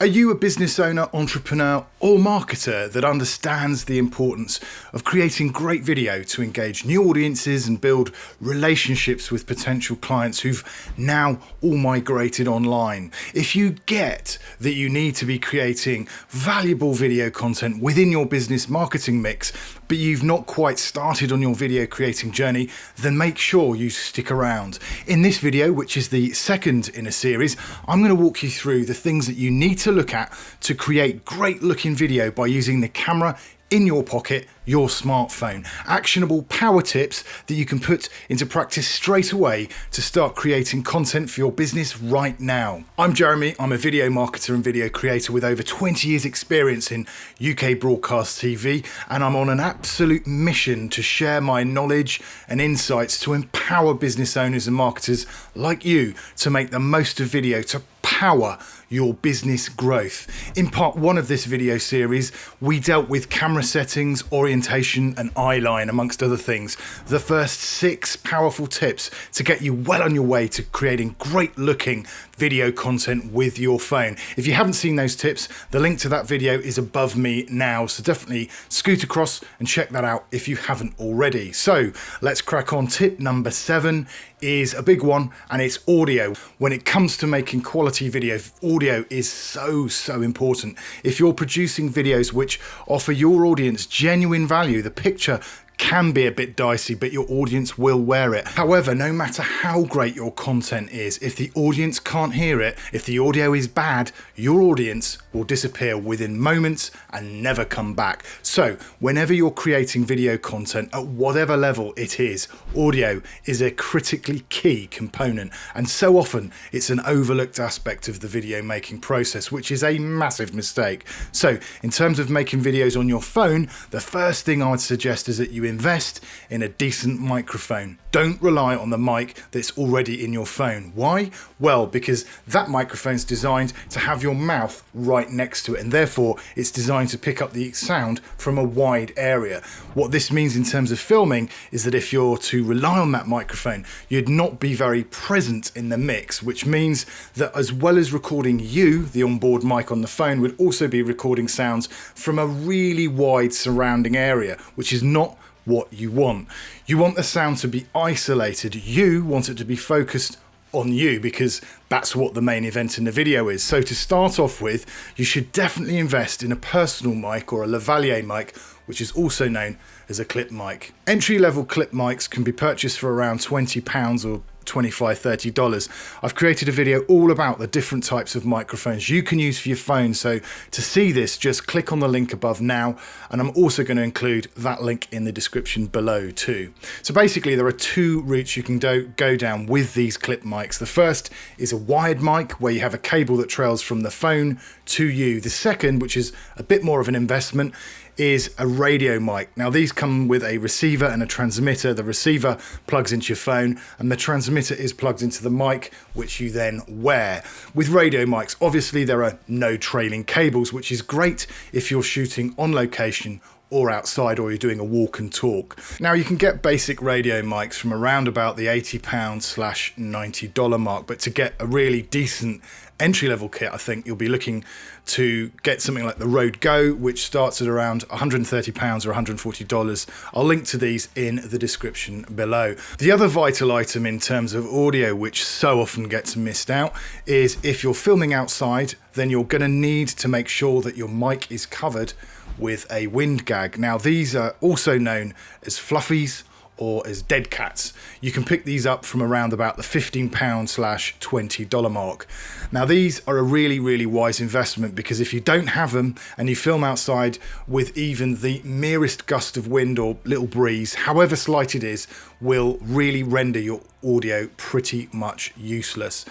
Are you a business owner, entrepreneur, or marketer that understands the importance of creating great video to engage new audiences and build relationships with potential clients who've now all migrated online? If you get that you need to be creating valuable video content within your business marketing mix, but you've not quite started on your video creating journey, then make sure you stick around. In this video, which is the second in a series, I'm going to walk you through the things that you need to look at to create great looking video by using the camera in your pocket, your smartphone. Actionable power tips that you can put into practice straight away to start creating content for your business right now. I'm Jeremy, I'm a video marketer and video creator with over 20 years experience in UK broadcast TV, and I'm on an absolute mission to share my knowledge and insights to empower business owners and marketers like you to make the most of video to power your business growth. In part one of this video series, we dealt with camera settings, orientation and eyeline, amongst other things. The first 6 powerful tips to get you well on your way to creating great looking video content with your phone. If you haven't seen those tips, the link to that video is above me now, so definitely scoot across and check that out if you haven't already. So let's crack on. Tip number 7 is a big one, and it's audio. When it comes to making quality video, audio is so important. If you're producing videos which offer your audience genuine value, the picture can be a bit dicey, but your audience will wear it. However, no matter how great your content is, if the audience can't hear it, if the audio is bad, your audience will disappear within moments and never come back. So whenever you're creating video content at whatever level it is, audio is a critically key component, and so often it's an overlooked aspect of the video making process, which is a massive mistake. So in terms of making videos on your phone, the first thing I would suggest is that you invest in a decent microphone. Don't rely on the mic that's already in your phone. Why? Well, because that microphone's designed to have your mouth right next to it, and therefore it's designed to pick up the sound from a wide area. What this means in terms of filming is that if you're to rely on that microphone, you'd not be very present in the mix, which means that as well as recording you, the onboard mic on the phone would also be recording sounds from a really wide surrounding area, which is not what you want. You want the sound to be isolated. You want it to be focused on you, because that's what the main event in the video is. So to start off with, you should definitely invest in a personal mic or a Lavalier mic, which is also known as a clip mic. Entry-level clip mics can be purchased for around £20 or $25–30. I've created a video all about the different types of microphones you can use for your phone, so to see this, just click on the link above now, and I'm also going to include that link in the description below too. So basically there are 2 routes you can go down with these clip mics. The first is a wired mic, where you have a cable that trails from the phone to you. The second, which is a bit more of an investment, is a radio mic. Now these come with a receiver and a transmitter. The receiver plugs into your phone and the transmitter is plugged into the mic, which you then wear. With radio mics, obviously there are no trailing cables, which is great if you're shooting on location or outside, or you're doing a walk and talk. Now you can get basic radio mics from around about the £80/$90 mark, but to get a really decent entry-level kit, I think you'll be looking to get something like the Rode Go, which starts at around £130 or $140. I'll link to these in the description below. The other vital item in terms of audio, which so often gets missed out, is if you're filming outside, then you're going to need to make sure that your mic is covered with a Wind Gag. Now these are also known as fluffies or as dead cats. You can pick these up from around about the £15/$20 mark. Now these are a really wise investment, because if you don't have them and you film outside with even the merest gust of wind or little breeze, however slight it is, will really render your audio pretty much useless.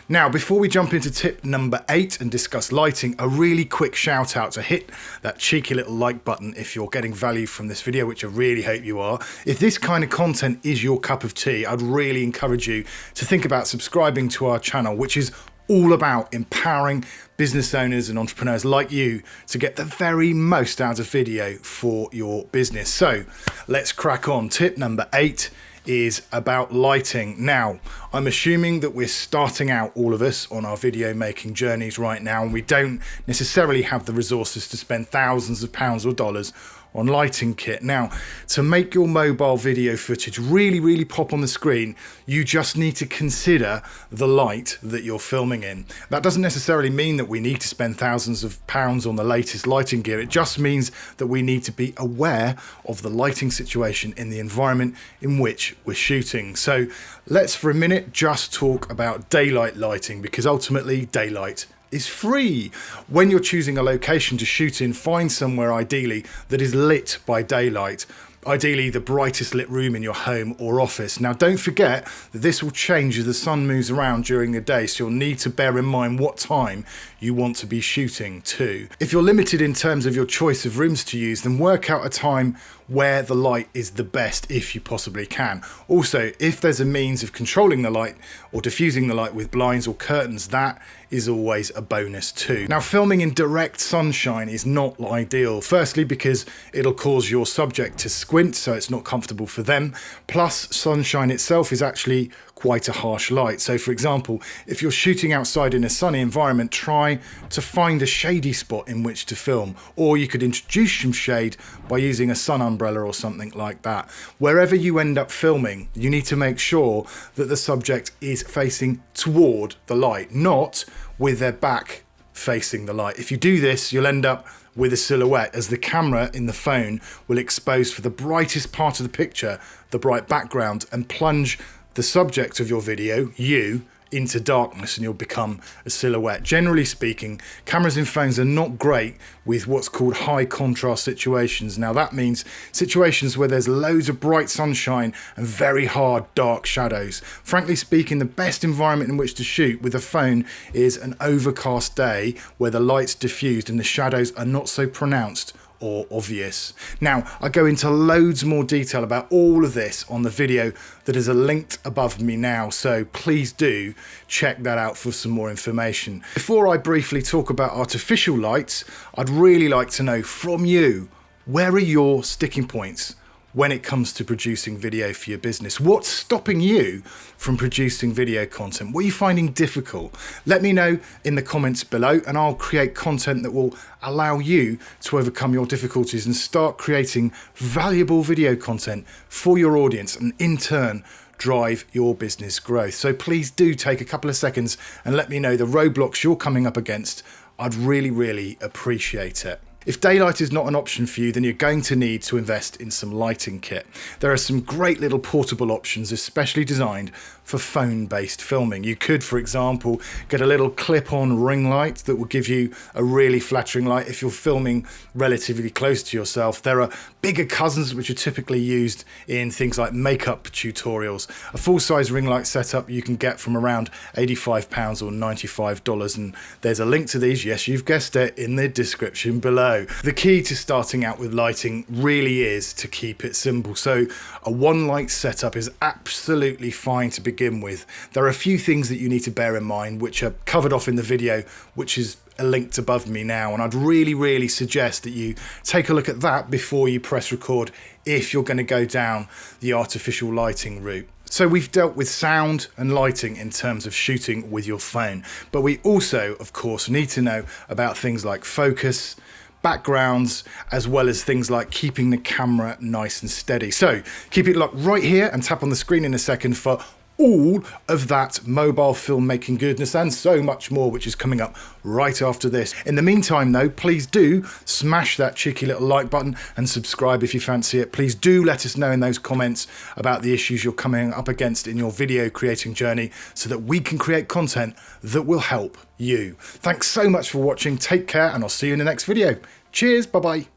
Now, before we jump into tip number 8 and discuss lighting, a really quick shout out to hit that cheeky little like button if you're getting value from this video, which I really hope you are. If this kind of content is your cup of tea, I'd really encourage you to think about subscribing to our channel, which is all about empowering business owners and entrepreneurs like you to get the very most out of video for your business. So let's crack on. Tip number 8 is about lighting. Now, I'm assuming that we're starting out, all of us, on our video making journeys right now, and we don't necessarily have the resources to spend thousands of pounds or dollars on lighting kit. Now, to make your mobile video footage really pop on the screen, you just need to consider the light that you're filming in. That doesn't necessarily mean that we need to spend thousands of pounds on the latest lighting gear. It just means that we need to be aware of the lighting situation in the environment in which we're shooting. So let's for a minute just talk about daylight lighting, because ultimately daylight is free. When you're choosing a location to shoot in, find somewhere ideally that is lit by daylight. Ideally the brightest lit room in your home or office. Now don't forget that this will change as the sun moves around during the day, so you'll need to bear in mind what time you want to be shooting too. If you're limited in terms of your choice of rooms to use, then work out a time where the light is the best if you possibly can. Also, if there's a means of controlling the light or diffusing the light with blinds or curtains, that is always a bonus too. Now, filming in direct sunshine is not ideal. Firstly, because it'll cause your subject to squint, so it's not comfortable for them. Plus, sunshine itself is actually quite a harsh light. So for example, if you're shooting outside in a sunny environment, try to find a shady spot in which to film, or you could introduce some shade by using a sun umbrella or something like that. Wherever you end up filming, you need to make sure that the subject is facing toward the light, not with their back facing the light. If you do this, you'll end up with a silhouette, as the camera in the phone will expose for the brightest part of the picture, the bright background, and plunge the subject of your video, you, into darkness, and you'll become a silhouette. Generally speaking, cameras in phones are not great with what's called high contrast situations. Now that means situations where there's loads of bright sunshine and very hard dark shadows. Frankly speaking, the best environment in which to shoot with a phone is an overcast day where the light's diffused and the shadows are not so pronounced or obvious. Now, I go into loads more detail about all of this on the video that is linked above me now, so please do check that out for some more information. Before I briefly talk about artificial lights, I'd really like to know from you, where are your sticking points when it comes to producing video for your business? What's stopping you from producing video content? What are you finding difficult? Let me know in the comments below, and I'll create content that will allow you to overcome your difficulties and start creating valuable video content for your audience, and in turn drive your business growth. So please do take a couple of seconds and let me know the roadblocks you're coming up against. I'd really appreciate it. If daylight is not an option for you, then you're going to need to invest in some lighting kit. There are some great little portable options, especially designed for phone-based filming. You could, for example, get a little clip-on ring light that will give you a really flattering light if you're filming relatively close to yourself. There are bigger cousins which are typically used in things like makeup tutorials. A full-size ring light setup you can get from around £85 or $95, and there's a link to these, yes, you've guessed it, in the description below. The key to starting out with lighting really is to keep it simple. So a one light setup is absolutely fine to begin with. There are a few things that you need to bear in mind, which are covered off in the video, which is linked above me now, and I'd really suggest that you take a look at that before you press record if you're going to go down the artificial lighting route. So we've dealt with sound and lighting in terms of shooting with your phone, but we also, of course, need to know about things like focus, backgrounds, as well as things like keeping the camera nice and steady. So keep it locked right here and tap on the screen in a second for all of that mobile filmmaking goodness and so much more, which is coming up right after this. In the meantime though, please do smash that cheeky little like button and subscribe if you fancy it. Please do let us know in those comments about the issues you're coming up against in your video creating journey, so that we can create content that will help you. Thanks so much for watching, take care, and I'll see you in the next video. Cheers, bye bye.